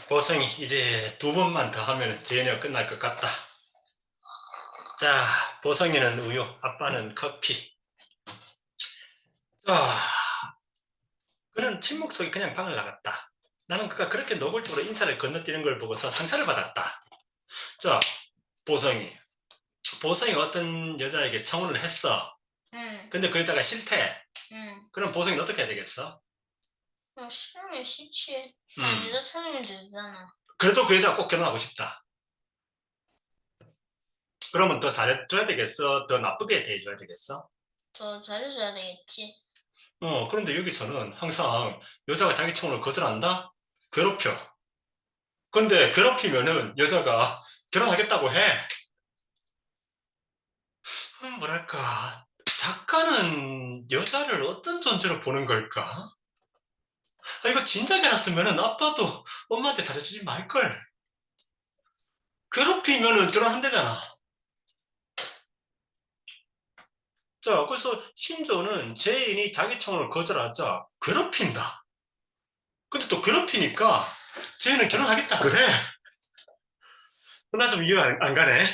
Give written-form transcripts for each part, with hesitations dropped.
보성이 이제 두 번만 더 하면 제니가 끝날 것 같다. 자, 보성이는 우유, 아빠는 커피. 자, 그는 침묵 속에 그냥 방을 나갔다. 나는 그가 그렇게 노골적으로 인사를 건너뛰는 걸 보고서 상처를 받았다. 자, 보성이. 보성이가 어떤 여자에게 청혼을 했어. 응, 근데 그 여자가 싫대. 응. 그럼 보성이는 어떻게 해야 되겠어? 싫으면 싫지. 다른 여자 찾으면 되잖아. 그래도 그 여자가 꼭 결혼하고 싶다. 그러면 더 잘해줘야 되겠어? 더 나쁘게 대해줘야 되겠어? 더 잘해줘야 되겠지. 그런데 여기서는 항상 여자가 자기 청혼을 거절한다? 괴롭혀. 근데 괴롭히면은 여자가 결혼하겠다고 해. 뭐랄까, 작가는 여자를 어떤 존재로 보는 걸까? 이거 진작에 알았으면은 아빠도 엄마한테 잘해주지 말걸. 괴롭히면은 결혼한대잖아. 자, 그래서 신조는 제인이 자기 청혼을 거절하자 괴롭힌다. 근데 또 괴롭히니까 제인은 결혼하겠다 그래. 나 좀 이해가 안 가네.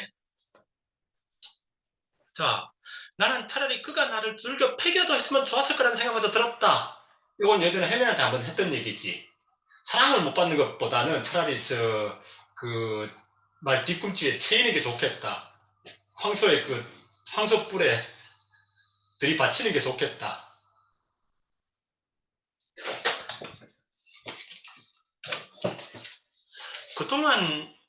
자, 나는 차라리 그가 나를 두들겨 패기라도 했으면 좋았을 거라는 생각마저 들었다. 이건 예전에 헬렌한테 한번 했던 얘기지. 사랑을 못 받는 것보다는 차라리 말 뒤꿈치에 채이는 게 좋겠다. 황소 뿔에 들이받치는 게 좋겠다.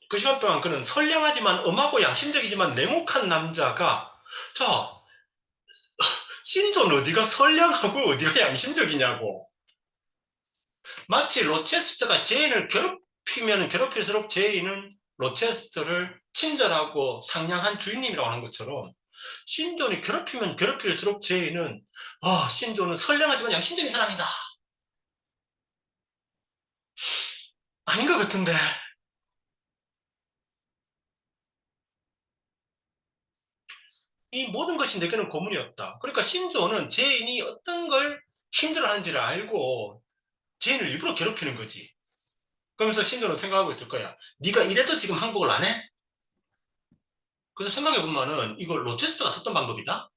그 시간 동안 그는 선량하지만 엄하고 양심적이지만 냉혹한 남자가, 자, 신존 어디가 선량하고 어디가 양심적이냐고. 마치 로체스터가 제인을 괴롭히면 괴롭힐수록 제인은 로체스터를 친절하고 상냥한 주인님이라고 하는 것처럼 신존이 괴롭히면 괴롭힐수록 제인은 신존은 선량하지만 양심적인 사람이다. 아닌 것 같은데. 이 모든 것이 내게는 고문이었다. 그러니까 신존은 제인이 어떤 걸 힘들어하는지를 알고 제인을 일부러 괴롭히는 거지. 그러면서 신존은 생각하고 있을 거야. 네가 이래도 지금 항복을 안 해? 그래서 생각해보면은 이걸 로체스터가 썼던 방법이다.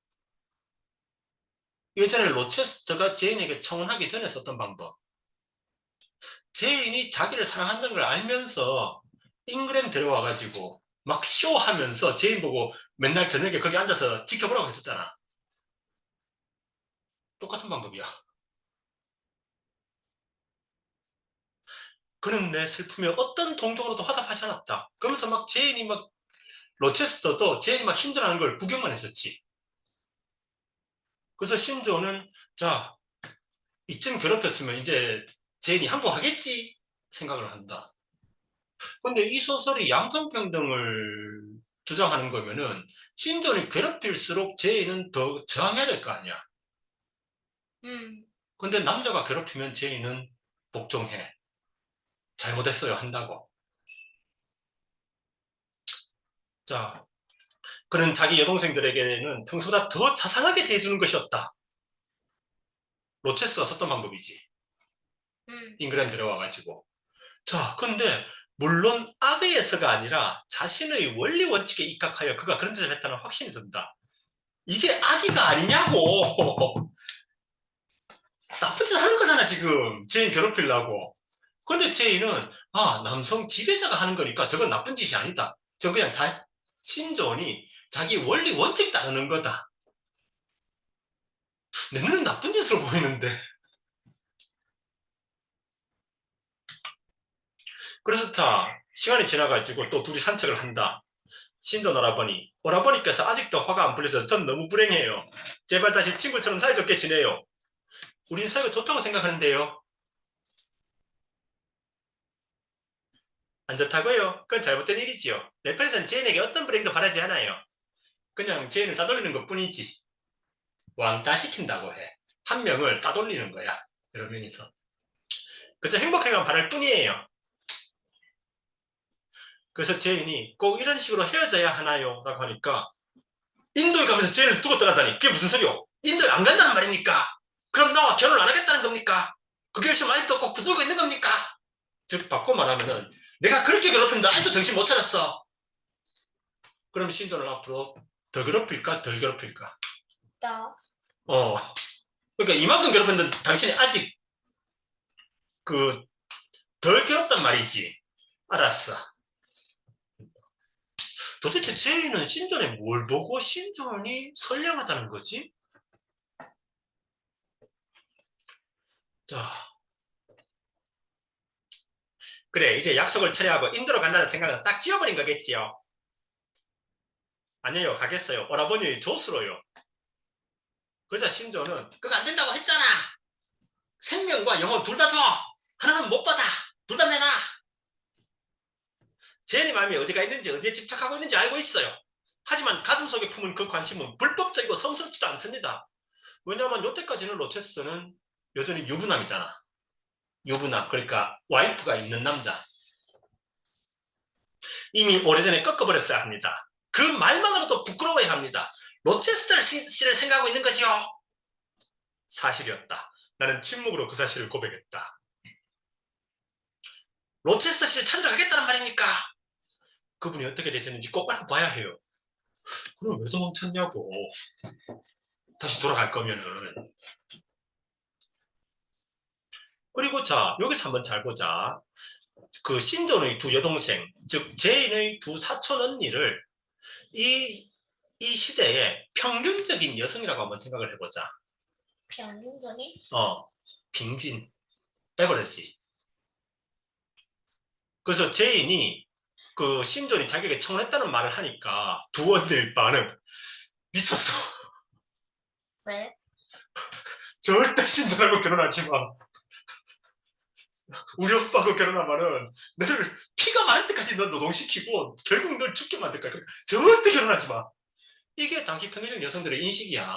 예전에 로체스터가 제인에게 청혼하기 전에 썼던 방법. 제인이 자기를 사랑한다는 걸 알면서 잉글랜드 데려와가지고 막 쇼하면서 제인 보고 맨날 저녁에 거기 앉아서 지켜보라고 했었잖아. 똑같은 방법이야. 그는 내 슬픔에 어떤 동족으로도 화답하지 않았다. 그러면서 막 제인이 막 로체스터도 제인이 막 힘들어하는 걸 구경만 했었지. 그래서 신조는 자 이쯤 괴롭혔으면 이제 제인이 항복하겠지 생각을 한다. 근데 이 소설이 양성평등을 주장하는 거면은 신존이 괴롭힐수록 제인은 더 저항해야 될 거 아니야. 응. 근데 남자가 괴롭히면 제인은 복종해. 잘못했어요 한다고. 자, 그는 자기 여동생들에게는 평소보다 더 자상하게 대해주는 것이었다. 로체스가 썼던 방법이지. 응. 잉글랜드에 와가지고. 자, 근데 물론 악의에서가 아니라 자신의 원리 원칙에 입각하여 그가 그런 짓을 했다는 확신이 든다. 이게 악의가 아니냐고. 나쁜 짓 하는 거잖아, 지금. 제인 괴롭히려고. 근데 제인은, 남성 지배자가 하는 거니까 저건 나쁜 짓이 아니다. 저 그냥 신존이 자기 원리 원칙 따르는 거다. 내 눈엔 나쁜 짓으로 보이는데. 그래서 시간이 지나가지고 또 둘이 산책을 한다. 신존 오라버니께서 아직도 화가 안 풀려서 전 너무 불행해요. 제발 다시 친구처럼 사이좋게 지내요. 우린 사이가 좋다고 생각하는데요. 안 좋다고요? 그건 잘못된 일이지요. 내 편에선 제인에게 어떤 불행도 바라지 않아요. 그냥 제인을 따돌리는 것 뿐이지. 왕따 시킨다고 해. 한 명을 따돌리는 거야. 여러 명이서. 그저 행복하기만 바랄 뿐이에요. 그래서 제인이 꼭 이런 식으로 헤어져야 하나요? 라고 하니까 인도에 가면서 제인을 두고 떠나다니 그게 무슨 소리요? 인도에 안 간다는 말입니까? 그럼 나와 결혼 안 하겠다는 겁니까? 그 결심 아직도 꼭 붙들고 있는 겁니까? 즉 바꿔 말하면은 내가 그렇게 괴롭혔는데 아직도 정신 못 차렸어. 그럼 신도는 앞으로 더 괴롭힐까 덜 괴롭힐까? 더. 그러니까 이만큼 괴롭혔는데 당신이 아직 그 덜 괴롭단 말이지. 알았어. 도대체 제이는 신전에 뭘 보고 신전이 선량하다는 거지? 자, 그래 이제 약속을 철회하고 인도로 간다는 생각은 싹 지워버린 거겠지요. 아니에요, 가겠어요. 오라버니 조수로요. 그러자 신조는 그거 안 된다고 했잖아. 생명과 영혼 둘 다 줘. 하나는 못 받아. 둘 다 내놔. 제니 마음이 어디가 있는지 어디에 집착하고 있는지 알고 있어요. 하지만 가슴 속에 품은 그 관심은 불법적이고 성스럽지도 않습니다. 왜냐하면 여태까지는 로체스는 여전히 유부남이잖아. 유부남, 그러니까 와이프가 있는 남자. 이미 오래전에 꺾어버렸어야 합니다. 그 말만으로도 부끄러워야 합니다. 로체스터 씨를 생각하고 있는 거지요. 사실이었다. 나는 침묵으로 그 사실을 고백했다. 로체스터 씨를 찾으러 가겠다는 말입니까? 그분이 어떻게 되셨는지 꼭 알아봐야 해요. 그럼 왜 도망쳤냐고. 다시 돌아갈 거면은. 그리고 자, 여기서 한번 잘 보자. 그 신존의 두 여동생, 즉 제인의 두 사촌 언니를 이 시대의 평균적인 여성이라고 한번 생각을 해보자. 평균적인? 빙진, 에버리지. 그래서 제인이 그 신존이 자기에게 청혼했다는 말을 하니까 두 언니의 반응 미쳤어. 왜? 절대 신존하고 결혼하지 마. 우리 오빠하고 결혼하면은 너를 피가 마를 때까지 너 노동시키고 결국 널 죽게 만들 거야. 절대 결혼하지 마. 이게 당시 평균적 여성들의 인식이야.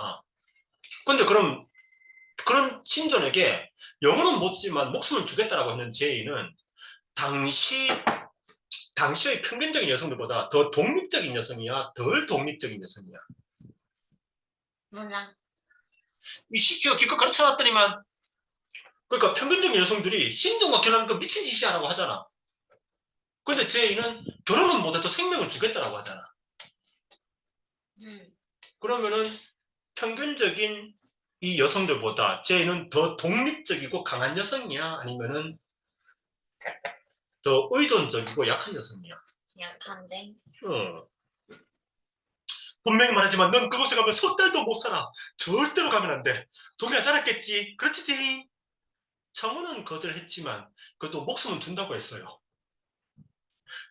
근데 그럼 그런 신존에게 영혼은 못 주지만 목숨을 주겠다라고 했는 제이는 당시의 평균적인 여성들보다 더 독립적인 여성이야, 덜 독립적인 여성이야. 몰라. 이 시키가 기껏 가르쳐놨더니만. 그러니까 평균적인 여성들이 신종과 결혼하는 거 미친 짓이야라고 하잖아. 근데 제이는 결혼은 못해도 생명을 주겠다라고 하잖아. 그러면은 평균적인 이 여성들보다 제이는 더 독립적이고 강한 여성이야? 아니면은 더 의존적이고 약한 여성이야? 약한데. 분명히 말하지만 넌 그곳에 가면 석 달도 못 살아. 절대로 가면 안 돼. 동의하지 않았겠지? 그렇지, 제이? 청혼은 거절했지만 그것도 목숨은 준다고 했어요.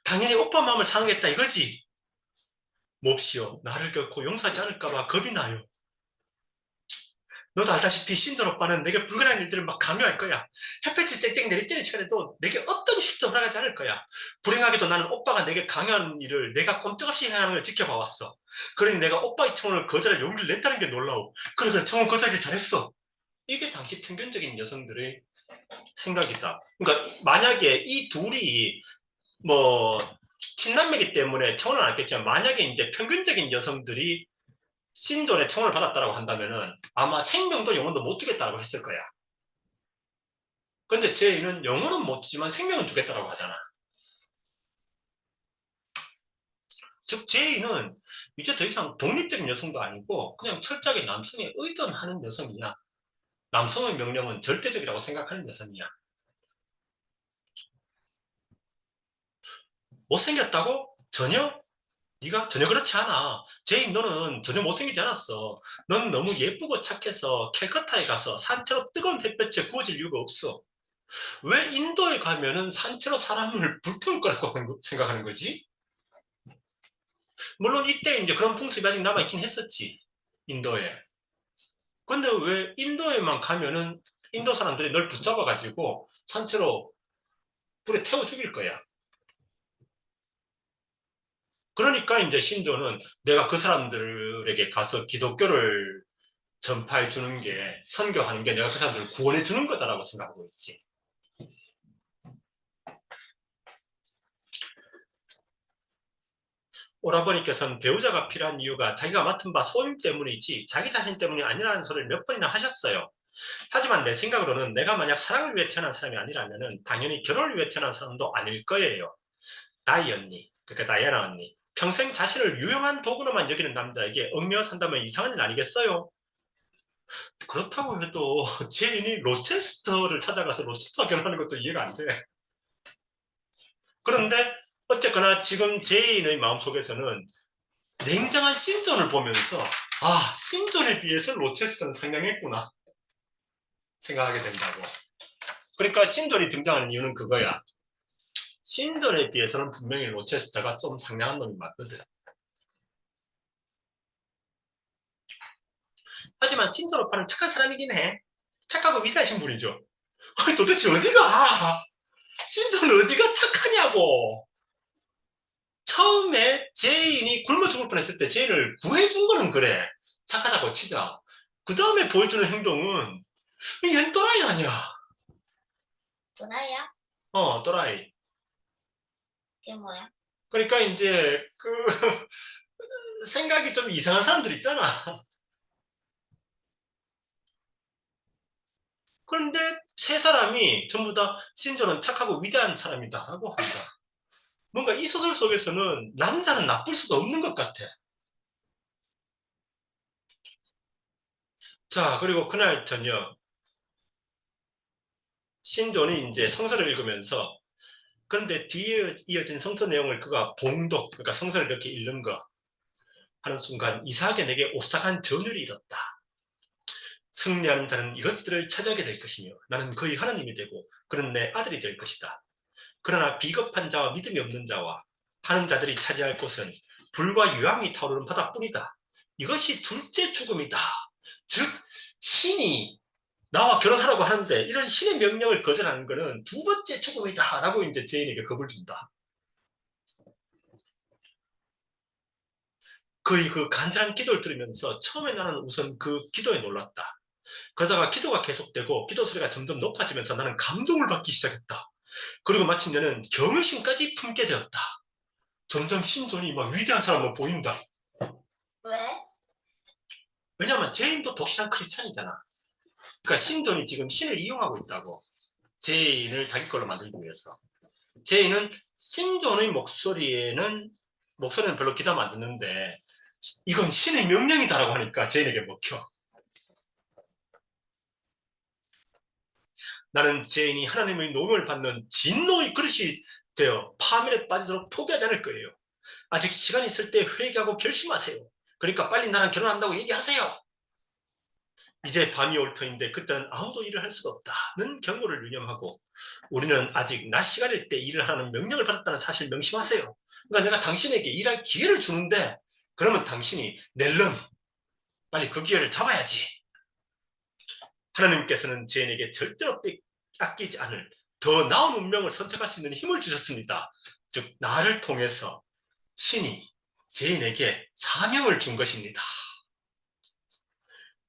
당연히 오빠 마음을 상하겠다 이거지? 몹시오. 나를 결코 용서하지 않을까봐 겁이 나요. 너도 알다시피 신전 오빠는 내게 불가능한 일들을 막 강요할 거야. 햇볕이 쨍쨍 내리쬐는 시간에도 내게 어떤 식도 허락하지 않을 거야. 불행하게도 나는 오빠가 내게 강요하는 일을 내가 꼼짝없이 행하는 걸 지켜봐왔어. 그러니 내가 오빠의 청혼을 거절할 용기를 냈다는 게 놀라워. 그래 청혼 거절하길 잘했어. 이게 당시 평균적인 여성들의 생각이다. 그러니까 만약에 이 둘이 뭐 친남매이기 때문에 청혼을 안 했겠지만 만약에 이제 평균적인 여성들이 신존의 청혼을 받았다고 한다면은 아마 생명도 영혼도 못 주겠다고 했을 거야. 근데 제이는 영혼은 못 주지만 생명은 주겠다고 하잖아. 즉 제이는 이제 더 이상 독립적인 여성도 아니고 그냥 철저하게 남성에 의존하는 여성이야. 남성의 명령은 절대적이라고 생각하는 여성이야. 못생겼다고? 전혀? 네가 전혀 그렇지 않아. 제인 너는 전혀 못생기지 않았어. 넌 너무 예쁘고 착해서 캘커타에 가서 산채로 뜨거운 햇볕에 구워질 이유가 없어. 왜 인도에 가면은 산채로 사람을 불태울 거라고 생각하는 거지? 물론 이때 이제 그런 풍습이 아직 남아있긴 했었지. 인도에. 근데 왜 인도에만 가면은 인도 사람들이 널 붙잡아가지고 산채로 불에 태워 죽일 거야. 그러니까 이제 신조는 내가 그 사람들에게 가서 기독교를 전파해 주는 게, 선교하는 게 내가 그 사람들을 구원해 주는 거다라고 생각하고 있지. 오라버니께서는 배우자가 필요한 이유가 자기가 맡은 바 소임 때문이지 자기 자신 때문이 아니라는 소리를 몇 번이나 하셨어요. 하지만 내 생각으로는 내가 만약 사랑을 위해 태어난 사람이 아니라면은 당연히 결혼을 위해 태어난 사람도 아닐 거예요. 다이 언니, 그러니까 다이애나 언니. 평생 자신을 유용한 도구로만 여기는 남자에게 얽매여 산다면 이상한 일 아니겠어요? 그렇다고 해도 제인이 로체스터를 찾아가서 로체스터 결혼하는 것도 이해가 안 돼. 그런데 어쨌거나 지금 제인의 마음속에서는 냉정한 신존을 보면서 아, 신존에 비해서 로체스터는 상냥했구나 생각하게 된다고. 그러니까 신존이 등장하는 이유는 그거야. 신존에 비해서는 분명히 로체스터가 좀 상냥한 놈이 맞거든. 하지만 신존 오빠는 착한 사람이긴 해. 착하고 위대하신 분이죠. 아니 도대체 어디가? 신존은 어디가 착하냐고. 처음에 제인이 굶어 죽을 뻔했을 때 제인을 구해준 거는 그래. 착하다고 치자. 그 다음에 보여주는 행동은 얘는 또라이 아니야. 도라야? 또라이. 그게 뭐야? 그러니까 이제 그 생각이 좀 이상한 사람들 있잖아. 그런데 세 사람이 전부 다 신조는 착하고 위대한 사람이다 라고 한다. 뭔가 이 소설 속에서는 남자는 나쁠 수가 없는 것 같아. 자, 그리고 그날 저녁 신조는 이제 성서를 읽으면서 그런데 뒤에 이어진 성서 내용을 그가 봉독, 그러니까 성서를 이렇게 읽는 거 하는 순간 이삭에 내게 오싹한 전율이 일었다. 승리하는 자는 이것들을 차지하게 될 것이며 나는 그의 하나님이 되고 그는 내 아들이 될 것이다. 그러나 비겁한 자와 믿음이 없는 자와 하는 자들이 차지할 곳은 불과 유황이 타오르는 바다뿐이다. 이것이 둘째 죽음이다. 즉 신이 나와 결혼하라고 하는데 이런 신의 명령을 거절하는 것은 두 번째 죽음이다 라고 이제 제인에게 겁을 준다. 그의 그 간절한 기도를 들으면서 처음에 나는 우선 그 기도에 놀랐다. 그러다가 기도가 계속되고 기도 소리가 점점 높아지면서 나는 감동을 받기 시작했다. 그리고 마침내는 경외심까지 품게 되었다. 점점 신존이 막 위대한 사람으로 보인다. 왜? 왜냐하면 제인도 독실한 크리스찬이잖아. 그러니까 신존이 지금 신을 이용하고 있다고. 제인을 자기 걸로 만들기 위해서. 제인은 신존의 목소리는 별로 기담 안 듣는데 이건 신의 명령이다라고 하니까 제인에게 먹혀. 나는 제인이 하나님의 노임을 받는 진노의 그릇이 되어 파멸에 빠지도록 포기하지 않을 거예요. 아직 시간 있을 때 회개하고 결심하세요. 그러니까 빨리 나랑 결혼한다고 얘기하세요. 이제 밤이 올 터인데 그때는 아무도 일을 할 수가 없다는 경고를 유념하고 우리는 아직 낮 시간일 때 일을 하는 명령을 받았다는 사실 명심하세요. 그러니까 내가 당신에게 일할 기회를 주는데 그러면 당신이 낼름 빨리 그 기회를 잡아야지. 하나님께서는 제인에게 절대로 아끼지 않을 더 나은 운명을 선택할 수 있는 힘을 주셨습니다. 즉 나를 통해서 신이 제인에게 사명을 준 것입니다.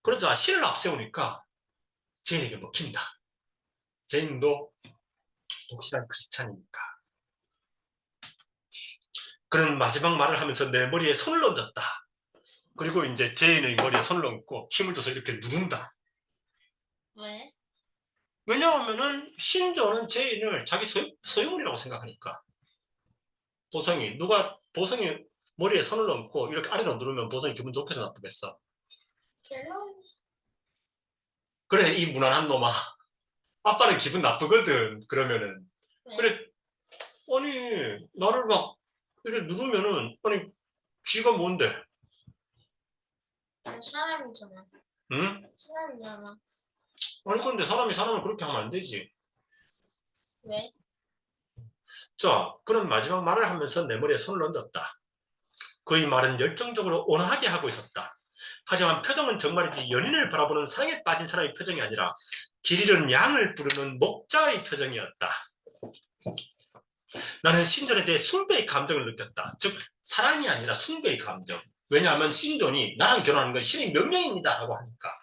그러자 신을 앞세우니까 제인에게 먹힌다. 제인도 독실한 크리스찬이니까. 그런 마지막 말을 하면서 내 머리에 손을 얹었다. 그리고 이제 제인의 머리에 손을 얹고 힘을 줘서 이렇게 누른다. 왜? 왜냐하면은 신조는 제인을 자기 소유물이라고 생각하니까. 보성이 머리에 손을 얹고 이렇게 아래로 누르면 보성이 기분 좋겠어 나쁘겠어? 별로. 그래 이 무난한 놈아. 아빠는 기분 나쁘거든. 그러면은. 왜? 그래 아니 나를 막 이렇게 누르면은 아니 쥐가 뭔데? 난 사람이잖아. 응? 사람이잖아. 아니 그런데 사람이 사람을 그렇게 하면 안 되지. 왜? 자, 그런 마지막 말을 하면서 내 머리에 손을 얹었다. 그의 말은 열정적으로 온화하게 하고 있었다. 하지만 표정은 정말이지 연인을 바라보는 사랑에 빠진 사람의 표정이 아니라 길 잃은 양을 부르는 목자의 표정이었다. 나는 신존에 대해 숭배의 감정을 느꼈다. 즉 사랑이 아니라 숭배의 감정. 왜냐하면 신존이 나랑 결혼하는 건 신의 명령입니다 라고 하니까.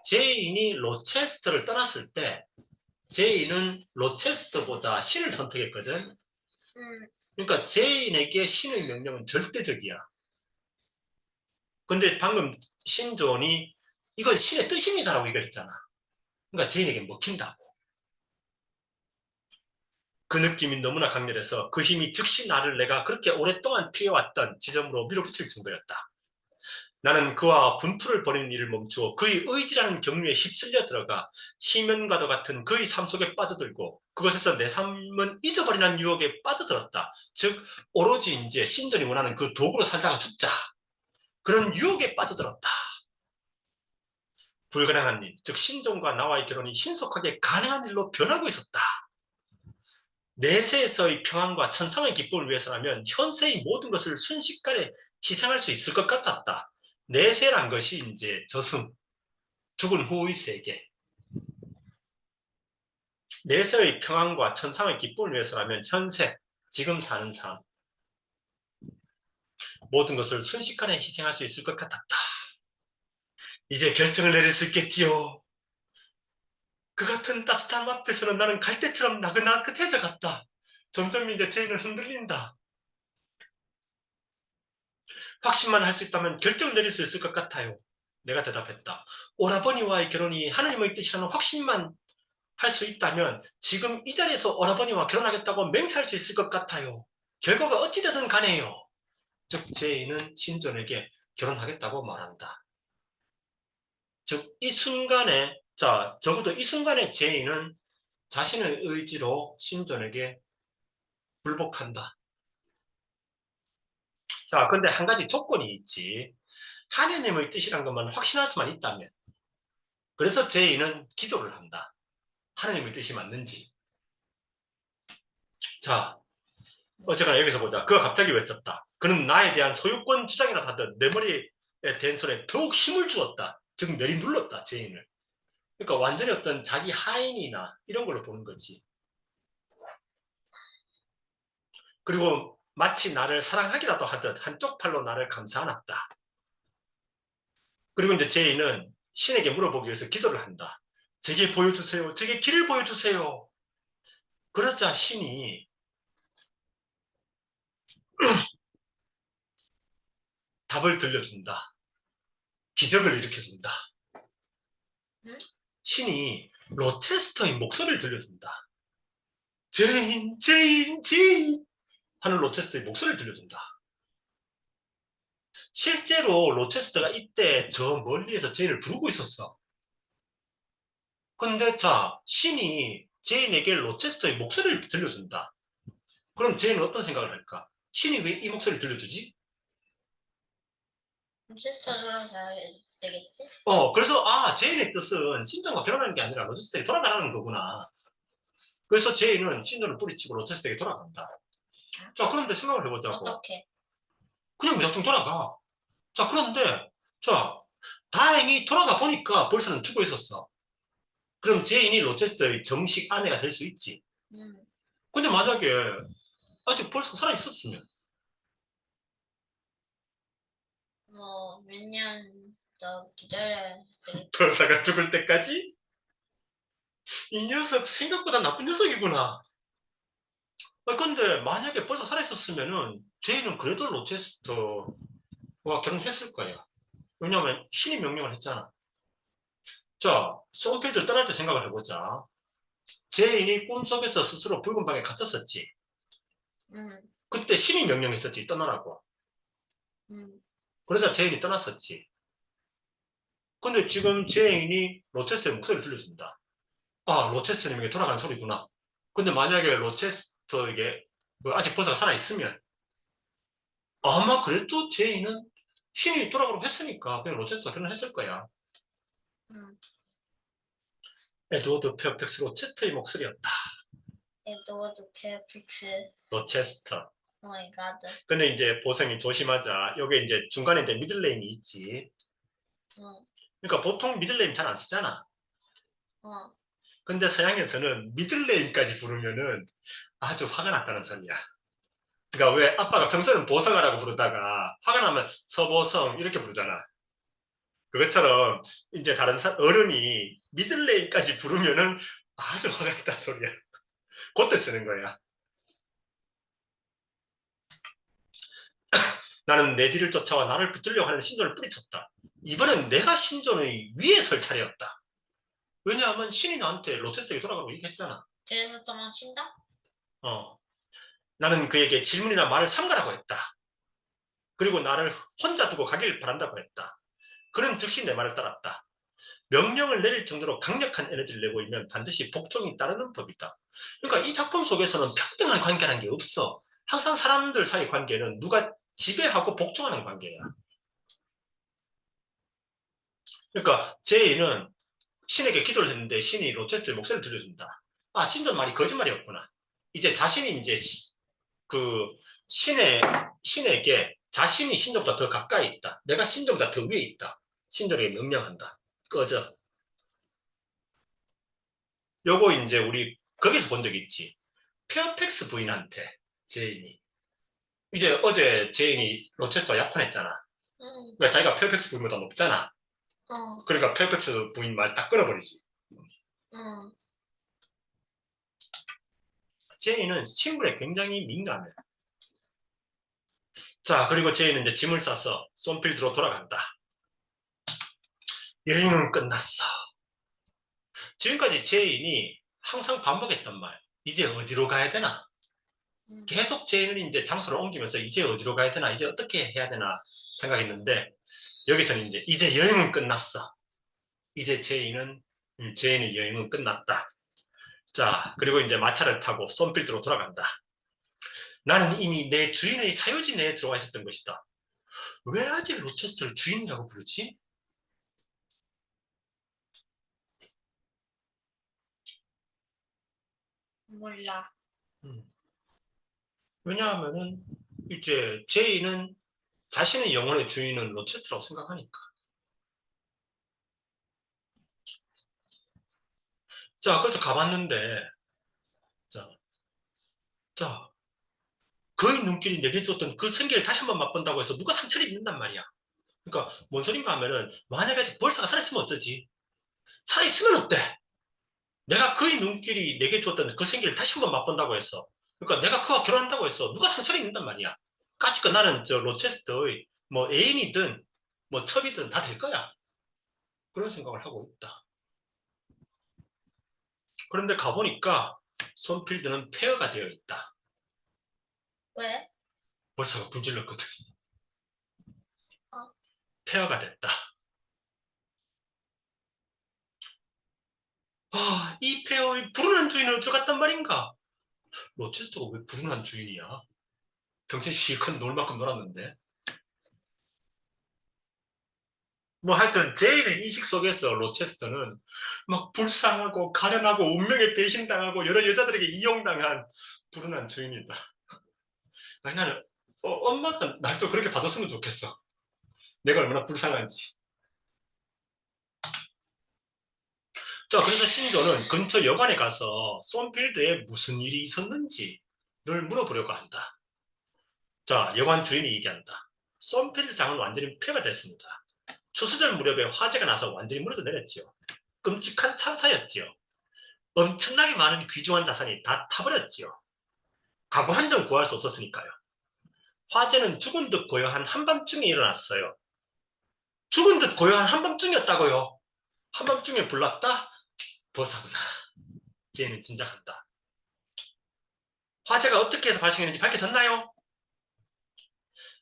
제인이 로체스터를 떠났을 때 제인은 로체스터보다 신을 선택했거든. 그러니까 제인에게 신의 명령은 절대적이야. 근데 방금 신존이 이건 신의 뜻입니다라고 이걸 했잖아. 그러니까 제인에게 먹힌다고. 그 느낌이 너무나 강렬해서 그 힘이 즉시 나를 내가 그렇게 오랫동안 피해왔던 지점으로 밀어붙일 정도였다. 나는 그와 분투를 벌이는 일을 멈추어 그의 의지라는 경류에 휩쓸려 들어가 시면과도 같은 그의 삶 속에 빠져들고 그것에서 내 삶은 잊어버리는 유혹에 빠져들었다. 즉 오로지 이제 신전이 원하는 그 도구로 살다가 죽자. 그런 유혹에 빠져들었다. 불가능한 일, 즉 신종과 나와의 결혼이 신속하게 가능한 일로 변하고 있었다. 내세에서의 평안과 천상의 기쁨을 위해서라면 현세의 모든 것을 순식간에 희생할 수 있을 것 같았다. 내세란 것이 이제 저승, 죽은 후의 세계. 내세의 평안과 천상의 기쁨을 위해서라면 현세, 지금 사는 삶, 모든 것을 순식간에 희생할 수 있을 것 같았다. 이제 결정을 내릴 수 있겠지요. 그 같은 따뜻한 앞에서는 나는 갈대처럼 나긋나긋해져 갔다. 점점 이제 제인은 흔들린다. 확신만 할 수 있다면 결정을 내릴 수 있을 것 같아요. 내가 대답했다. 오라버니와의 결혼이 하나님의 뜻이라는 확신만 할 수 있다면 지금 이 자리에서 오라버니와 결혼하겠다고 맹세할 수 있을 것 같아요. 결과가 어찌되든 간에요. 즉 제인은 신존에게 결혼하겠다고 말한다. 즉 이 순간에 적어도 이 순간에 제인은 자신의 의지로 신존에게 불복한다. 자, 근데 한 가지 조건이 있지. 하나님의 뜻이란 것만 확신할 수만 있다면. 그래서 제인은 기도를 한다. 하나님의 뜻이 맞는지. 자, 어쨌거나 여기서 보자. 그가 갑자기 외쳤다. 그는 나에 대한 소유권 주장이라 하듯 내 머리에 댄 손에 더욱 힘을 주었다. 즉 내리 눌렀다, 제인을. 그러니까 완전히 어떤 자기 하인이나 이런 걸로 보는 거지. 그리고 마치 나를 사랑하기라도 하듯 한쪽 팔로 나를 감싸 안았다. 그리고 이제 제인은 신에게 물어보기 위해서 기도를 한다. 제게 보여주세요. 제게 길을 보여주세요. 그러자 신이 답을 들려준다. 기적을 일으켜준다. 응? 신이 로체스터의 목소리를 들려준다. 제인, 제인, 제인 하는 로체스터의 목소리를 들려준다. 실제로 로체스터가 이때 저 멀리에서 제인을 부르고 있었어. 근데 자, 신이 제인에게 로체스터의 목소리를 들려준다. 그럼 제인은 어떤 생각을 할까? 신이 왜 이 목소리를 들려주지? 로체스터로 가야 되겠지? 그래서 제인의 뜻은 신전과 결혼하는 게 아니라 로체스터에게 돌아가라는 거구나. 그래서 제인은 신전을 뿌리치고 로체스터에게 돌아간다. 자, 그런데 생각을 해보자고. 어떻게? 그냥 무작정 돌아가. 자, 그런데 자, 다행히 돌아가 보니까 벌써는 죽어 있었어. 그럼 제인이 로체스터의 정식 아내가 될 수 있지. 음. 근데 만약에 아직 벌써 살아 있었으면 몇 년 더 기다려야 되겠지? 벌써가 죽을 때까지 이 녀석 생각보다 나쁜 녀석이구나. 근데 만약에 벌써 살아 있었으면은 제인은 그래도 로체스터와 결혼했을 거야. 왜냐하면 신이 명령을 했잖아. 자, 소운필드를 떠날 때 생각을 해보자. 제인이 꿈속에서 스스로 붉은 방에 갇혔었지. 음. 그때 신이 명령했었지, 떠나라고. 음. 그러자 제인이 떠났었지. 근데 지금 제인이 로체스터의 목소리를 들려준다. 로체스터님에게 돌아가는 소리구나. 근데 만약에 로체스터에게 아직 벌써 살아있으면 아마 그래도 제인은 신이 돌아가라고 했으니까 그냥 로체스터 결혼했을 거야. 음. 에드워드 페어팩스 로체스터의 목소리였다. 에드워드 페어픽스. 로체스터. 오 마이 갓. 근데 이제 보성이 조심하자. 여기 이제 중간에 이제 미들네임이 있지. 어. 그러니까 보통 미들네임 잘 안 쓰잖아. 어. 근데 서양에서는 미들네임까지 부르면은 아주 화가 났다는 소리야. 그러니까 왜 아빠가 평소에는 보성아라고 부르다가 화가 나면 서보성 이렇게 부르잖아. 그것처럼 이제 다른 어른이 미들네임까지 부르면은 아주 화가 났다는 소리야. 그때 쓰는 거야. 나는 내 뒤를 쫓아와 나를 붙들려고 하는 신전을 뿌리쳤다. 이번엔 내가 신존의 위에 설 차례였다. 왜냐하면 신이 나한테 로체스터에 돌아가라고 얘기했잖아. 그래서 도망친다? 나는 그에게 질문이나 말을 삼가라고 했다. 그리고 나를 혼자 두고 가길 바란다고 했다. 그는 즉시 내 말을 따랐다. 명령을 내릴 정도로 강력한 에너지를 내고 있면 반드시 복종이 따르는 법이다. 그러니까 이 작품 속에서는 평등한 관계라는 게 없어. 항상 사람들 사이 관계는 누가 지배하고 복종하는 관계야. 그러니까 제이는 신에게 기도를 했는데 신이 로체스터의 목소리를 들려준다. 아, 신전 말이 거짓말이었구나. 이제 자신이 이제 그 신에게 자신이 신전보다 더 가까이 있다. 내가 신전보다 더 위에 있다. 신전에게 명령한다. 꺼져. 요거 이제 우리 거기서 본 적 있지. 페어팩스 부인한테 제인이 이제 어제 제인이 로체스터와 약혼했잖아. 응, 그러니까 자기가 페어팩스 부인보다 높잖아. 어, 그러니까 페어팩스 부인 말 딱 끊어버리지. 응. 제인은 신분에 굉장히 민감해. 자, 그리고 제인은 이제 짐을 싸서 솜필드로 돌아간다. 여행은 끝났어. 지금까지 제인이 항상 반복했던 말. 이제 어디로 가야 되나? 응. 계속 제인은 이제 장소를 옮기면서 이제 어디로 가야 되나? 이제 어떻게 해야 되나 생각했는데 여기서는 이제 여행은 끝났어. 이제 제인의 여행은 끝났다. 자, 그리고 이제 마차를 타고 솜필드로 돌아간다. 나는 이미 내 주인의 사유지 내에 들어와 있었던 것이다. 왜 아직 로체스터를 주인이라고 부르지? 몰라. 음. 왜냐하면은 이제 제이는 자신의 영혼의 주인은 로체스터라고 생각하니까. 자, 그래서 가봤는데, 자, 자, 그의 눈길이 내게 줬던 그 생기를 다시 한번 맛본다고 해서 누가 상처를 입는단 말이야. 그러니까 뭔 소린가 하면은 만약에 벌써가 살아있으면 어쩌지? 살아있으면 어때? 내가 그의 눈길이 내게 줬던 그 생기를 다시 한번 맛본다고 했어. 그러니까 내가 그와 결혼한다고 했어. 누가 상처를 입는단 말이야. 까짓거 나는 저 로체스터의 뭐 애인이든 뭐 첩이든 다 될 거야. 그런 생각을 하고 있다. 그런데 가보니까 손필드는 폐허가 되어 있다. 왜? 벌써가 불질렀거든. 어, 폐허가 됐다. 아, 이 폐허의 불운한 주인으로 들어갔단 말인가? 로체스터가 왜 불운한 주인이야? 평생 실컷 놀 만큼 놀았는데. 뭐 하여튼 제인의 인식 속에서 로체스터는 막 불쌍하고 가련하고 운명에 배신당하고 여러 여자들에게 이용당한 불운한 주인이다. 아니 나는 엄마가 날 좀 그렇게 봐줬으면 좋겠어. 내가 얼마나 불쌍한지. 자, 그래서 신조는 근처 여관에 가서 솜필드에 무슨 일이 있었는지를 물어보려고 한다. 자, 여관 주인이 얘기한다. 솜필드 장은 완전히 폐가 됐습니다. 추수절 무렵에 화재가 나서 완전히 무너져 내렸지요. 끔찍한 참사였지요. 엄청나게 많은 귀중한 자산이 다 타버렸지요. 가구 한 점 구할 수 없었으니까요. 화재는 죽은 듯 고요한 한밤중에 일어났어요. 죽은 듯 고요한 한밤중이었다고요. 한밤중에 불났다? 버사구나. 제이는 짐작한다. 화재가 어떻게 해서 발생했는지 밝혀졌나요?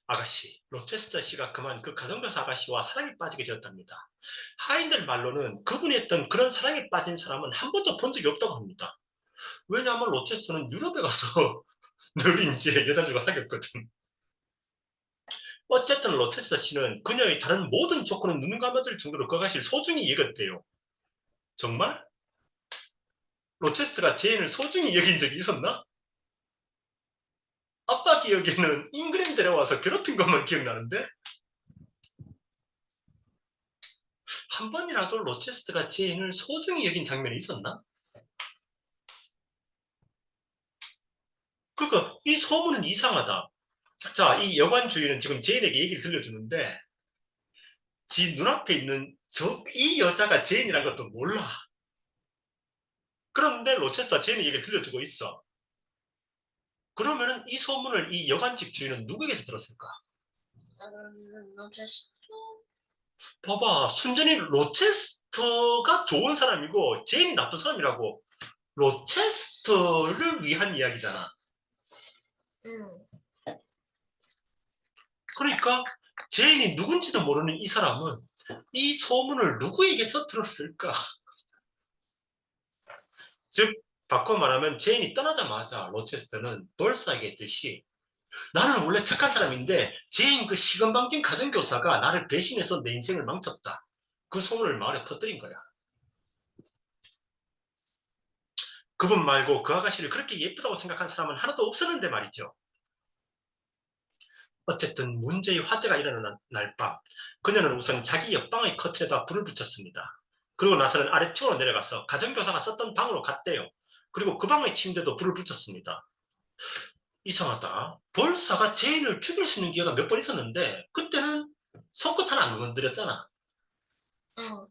아가씨, 로체스터 씨가 그만 그 가정교사 아가씨와 사랑에 빠지게 되었답니다. 하인들 말로는 그분이 했던 그런 사랑에 빠진 사람은 한 번도 본 적이 없다고 합니다. 왜냐하면 로체스터는 유럽에 가서 늘 이제 여자들과 사귀었거든. 어쨌든 로체스터 씨는 그녀의 다른 모든 조건을 눈 감아줄 정도로 그 아가씨를 소중히 여겼대요. 정말? 로체스터가 제인을 소중히 여긴 적이 있었나? 아빠 기억에는 잉그랜드 데려와서 괴롭힌 것만 기억나는데 한 번이라도 로체스터가 제인을 소중히 여긴 장면이 있었나? 그러니까 이 소문은 이상하다. 자, 이 여관 주인은 지금 제인에게 얘기를 들려주는데 지 눈앞에 있는 이 여자가 제인이란 것도 몰라. 그런데 로체스터가 제인의 얘기를 들려주고 있어. 그러면은 이 소문을 이 여관집 주인은 누구에게서 들었을까? 로체스터? 봐봐, 순전히 로체스터가 좋은 사람이고 제인이 나쁜 사람이라고. 로체스터를 위한 이야기잖아. 응. 그러니까 제인이 누군지도 모르는 이 사람은 이 소문을 누구에게서 들었을까? 즉, 바꿔 말하면 제인이 떠나자마자 로체스터는 벌스에게 했듯이 나는 원래 착한 사람인데 제인 그 시건방진 가정교사가 나를 배신해서 내 인생을 망쳤다. 그 소문을 마을에 퍼뜨린 거야. 그분 말고 그 아가씨를 그렇게 예쁘다고 생각한 사람은 하나도 없었는데 말이죠. 어쨌든 문제의 화재가 일어나는 날 밤, 그녀는 우선 자기 옆방의 커튼에다 불을 붙였습니다. 그리고 나서는 아래층으로 내려가서 가정교사가 썼던 방으로 갔대요. 그리고 그 방의 침대도 불을 붙였습니다. 이상하다. 벌사가 제인을 죽일 수 있는 기회가 몇 번 있었는데 그때는 손끝 하나 안 건드렸잖아. 응.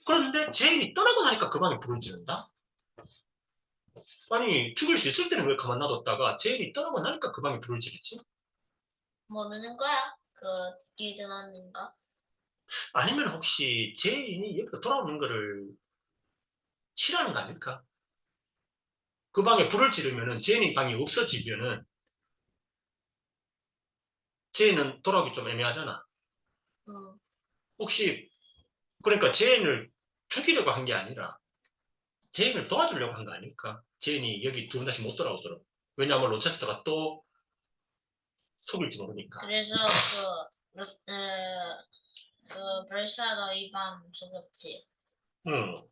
그런데 제인이 떠나고 나니까 그 방에 불을 지른다? 아니, 죽일 수 있을 때는 왜 가만 놔뒀다가 제인이 떠나고 나니까 그 방에 불을 지르지? 모르는 거야? 그 리드 언니인가? 아니면 혹시 제인이 여기로 돌아오는 거를 싫어하는 거 아닐까? 그 방에 불을 지르면은 제인이 방이 없어지면은 제인은 돌아오기 좀 애매하잖아. 응. 혹시 그러니까 제인을 죽이려고 한 게 아니라 제인을 도와주려고 한 거 아닐까? 제인이 여기 두 번 다시 못 돌아오도록. 왜냐하면 로체스터가 또 속일지 모르니까. 그래서 그 벌사도 이 밤 죽었지. 음.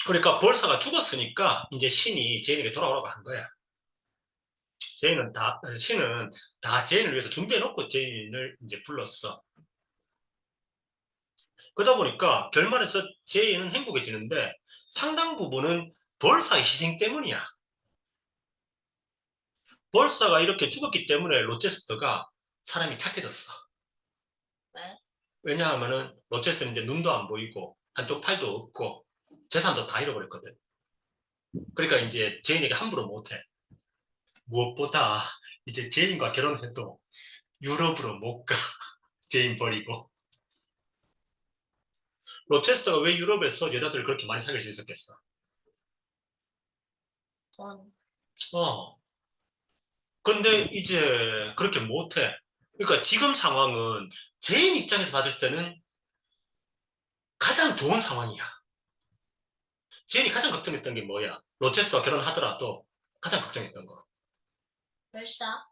그러니까 벌사가 죽었으니까 이제 신이 제인에게 돌아오라고 한 거야. 신은 다 제인을 위해서 준비해놓고 제인을 이제 불렀어. 그러다 보니까 결말에서 제인은 행복해지는데 상당 부분은 벌사의 희생 때문이야. 벌사가 이렇게 죽었기 때문에 로체스터가 사람이 착해졌어. 왜? 왜냐하면은 로체스는 이제 눈도 안 보이고 한쪽 팔도 없고 재산도 다 잃어버렸거든. 그러니까 이제 제인에게 함부로 못해. 무엇보다 이제 제인과 결혼해도 유럽으로 못 가. 제인 버리고. 로체스터가 왜 유럽에서 여자들을 그렇게 많이 사귈 수 있었겠어? 돈. 어. 근데 이제 그렇게 못해. 그러니까 지금 상황은 제인 입장에서 봤을 때는 가장 좋은 상황이야. 제인이 가장 걱정했던 게 뭐야? 로체스터와 결혼하더라도 가장 걱정했던 거. 벌사?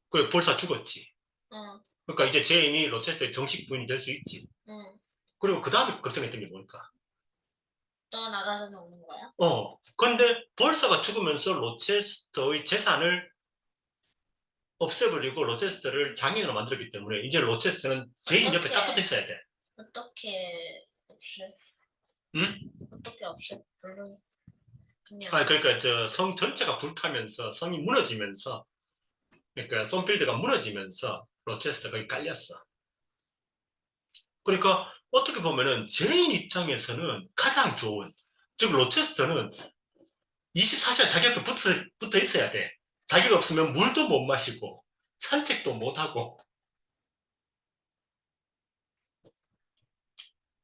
그래, 벌써 죽었지. 응. 그러니까 이제 제인이 로체스터의 정식 부인이 될 수 있지. 응. 그리고 그 다음에 걱정했던 게 뭘까? 또 나가서 노는 거야? 근데 벌서가 죽으면서 로체스터의 재산을 없애버리고 로체스터를 장인으로 만들었기 때문에 이제 로체스터는 제인 옆에 딱 붙어 어떻게 있어야 돼. 어떻게 없애? 응? 어떻게 없애? 물론 그냥 그러니까 저 성 전체가 불타면서 성이 무너지면서 그러니까 썬필드가 무너지면서 로체스터가 거기 깔렸어. 그러니까 어떻게 보면은 제인 입장에서는 가장 좋은 즉 로체스터는 24시간 자기 옆에 붙어 있어야 돼. 자기가 없으면 물도 못 마시고 산책도 못 하고.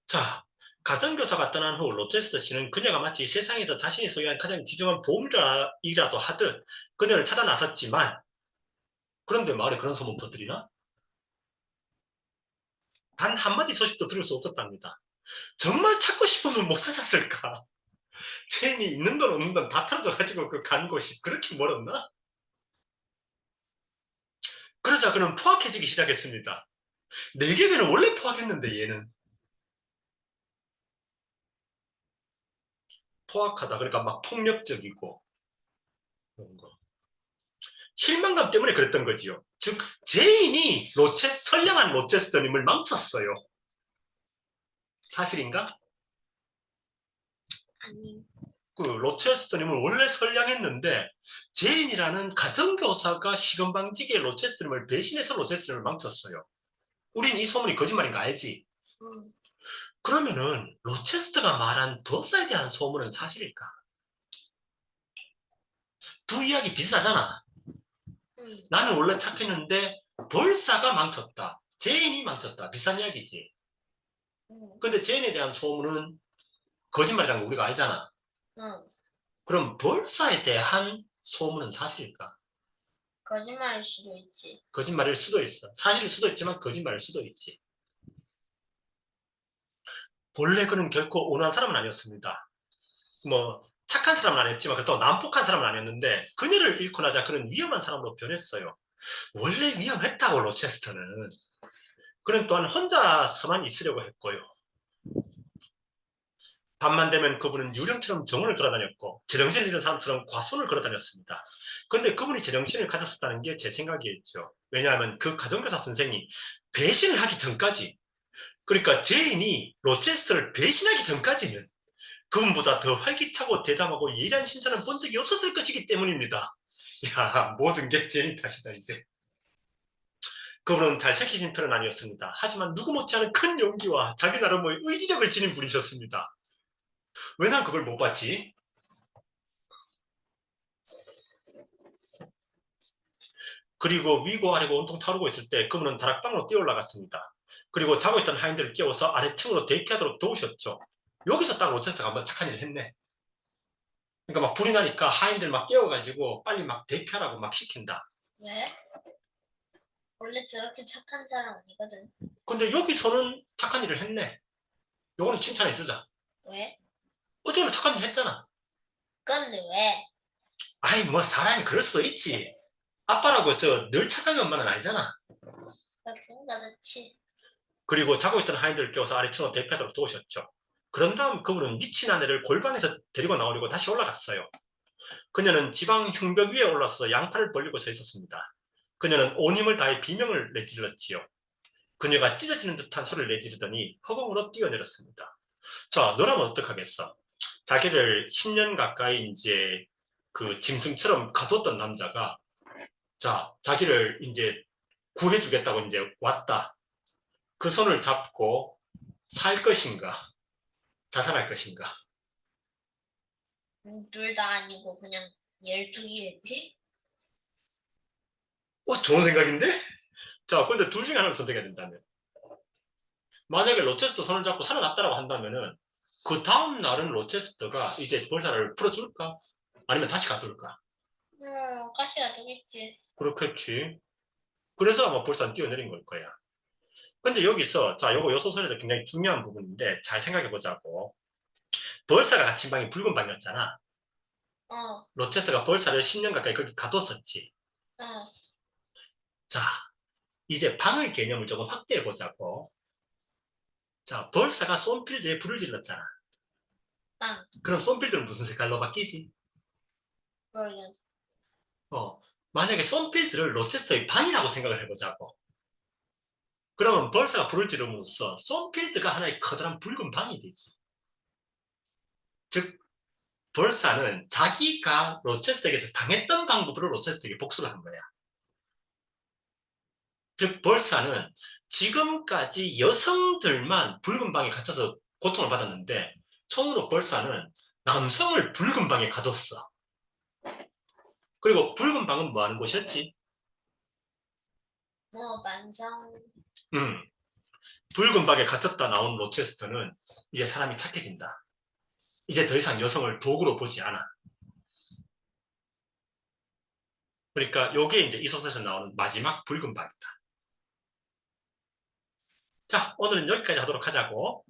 자, 가정교사가 떠난 후 로체스터 씨는 그녀가 마치 세상에서 자신이 소유한 가장 귀중한 보물이라도 하듯 그녀를 찾아 나섰지만 그런데 마을에 그런 소문 퍼뜨리나? 단 한마디 소식도 들을 수 없었답니다. 정말 찾고 싶으면 못 찾았을까? 체인이 있는 돈 없는 돈 다 털어져가지고 그 간 곳이 그렇게 멀었나? 그러자 그는 포악해지기 시작했습니다. 내 계획에는 원래 포악했는데 얘는 포악하다. 그러니까 막 폭력적이고 그런 거. 실망감 때문에 그랬던 거지요. 즉 제인이 선량한 로체스터님을 망쳤어요. 사실인가? 아니. 그 로체스터님은 원래 선량했는데 제인이라는 가정교사가 시건방지게 로체스터님을 배신해서 로체스터님을 망쳤어요. 우린 이 소문이 거짓말인 거 알지? 응. 그러면은 로체스터가 말한 버사에 대한 소문은 사실일까? 두 이야기 비슷하잖아. 응. 나는 원래 착했는데 벌사가 망쳤다. 제인이 망쳤다. 비슷한 이야기지. 응. 근데 제인에 대한 소문은 거짓말이라는 거 우리가 알잖아. 응. 그럼 벌사에 대한 소문은 사실일까? 거짓말일 수도 있지. 거짓말일 수도 있어. 사실일 수도 있지만 거짓말일 수도 있지. 본래 그는 결코 온화한 사람은 아니었습니다. 뭐 착한 사람은 아니었지만 그렇다고 난폭한 사람은 아니었는데 그녀를 잃고 나자 그는 위험한 사람으로 변했어요. 원래 위험했다고 로체스터는. 그는 또한 혼자서만 있으려고 했고요. 밤만 되면 그분은 유령처럼 정원을 돌아다녔고 제정신을 잃은 사람처럼 과수원을 걸어다녔습니다. 그런데 그분이 제정신을 가졌었다는 게 제 생각이었죠. 왜냐하면 그 가정교사 선생이 배신을 하기 전까지, 그러니까 제인이 로체스터를 배신하기 전까지는 그분보다 더 활기차고 대담하고 예리한 신사는 본 적이 없었을 것이기 때문입니다. 야, 모든 게 제인 탓이다 이제. 그분은 잘생기신 편은 아니었습니다. 하지만 누구 못지않은 큰 용기와 자기 나름의 의지력을 지닌 분이셨습니다. 왜 난 그걸 못 봤지? 그리고 위고 아래고 온통 타오르고 있을 때 그분은 다락방으로 뛰어올라갔습니다. 그리고 자고 있던 하인들을 깨워서 아래층으로 대피하도록 도우셨죠. 여기서 딱 로체스가 한번 착한 일을 했네. 그러니까 막 불이 나니까 하인들 막 깨워가지고 빨리 막 대피하라고 막 시킨다. 왜? 원래 저렇게 착한 사람 아니거든. 근데 여기서는 착한 일을 했네. 요거는 칭찬해주자. 왜? 어제는 착한 일 했잖아. 근데 왜? 아이 뭐 사람이 그럴 수 있지. 아빠라고 저 늘 착한 것만은 아니잖아. 그런가 그렇지. 그리고 자고 있던 하인들을 깨워서 아래층으로 대피하도록 도우셨죠. 그런 다음 그분은 미친 아내를 골방에서 데리고 나오려고 다시 올라갔어요. 그녀는 지방 흉벽 위에 올라서 양팔을 벌리고 서 있었습니다. 그녀는 온 힘을 다해 비명을 내질렀지요. 그녀가 찢어지는 듯한 소리를 내지르더니 허공으로 뛰어내렸습니다. 자, 너라면 어떡하겠어? 자기를 10년 가까이 이제 그 짐승처럼 가뒀던 남자가 자, 자기를 이제 구해주겠다고 이제 왔다. 그 손을 잡고 살 것인가? 자살할 것인가? 둘 다 아니고 그냥 12개겠지? 좋은 생각인데? 자, 근데 둘 중에 하나를 선택해야 된다면. 만약에 로체스터 손을 잡고 살아났다고 한다면은 그 다음 날은 로체스터가 이제 볼살을 풀어줄까? 아니면 다시 가둘까? 가시가 되겠지. 그렇겠지. 그래서 아마 볼살은 뛰어내린 걸 거야. 근데 여기서 자, 요거 요 소설에서 굉장히 중요한 부분인데 잘 생각해 보자고. 벌사가 갇힌 방이 붉은 방이었잖아. 어, 로체스터가 벌사를 10년 가까이 거기 가뒀었지. 어, 자, 이제 방의 개념을 조금 확대해 보자고. 자, 벌사가 쏜필드에 불을 질렀잖아. 아, 그럼 쏜필드는 무슨 색깔로 바뀌지? 모르겠. 어, 만약에 쏜필드를 로체스터의 방이라고 생각을 해보자고. 그러면 벌사가 불을 지름으로써 쏜필드가 하나의 커다란 붉은 방이 되지. 즉, 벌사는 자기가 로체스터에게서 당했던 방법으로 로체스터에게 복수를 한 거야. 즉, 벌사는 지금까지 여성들만 붉은 방에 갇혀서 고통을 받았는데, 처음으로 벌사는 남성을 붉은 방에 가뒀어. 그리고 붉은 방은 뭐 하는 곳이었지? 만장. 음, 붉은 방에 갇혔다 나온 로체스터는 이제 사람이 착해진다. 이제 더 이상 여성을 도구로 보지 않아. 그러니까 요게 이제 이 소설에서 나오는 마지막 붉은 방이다. 자, 오늘은 여기까지 하도록 하자고.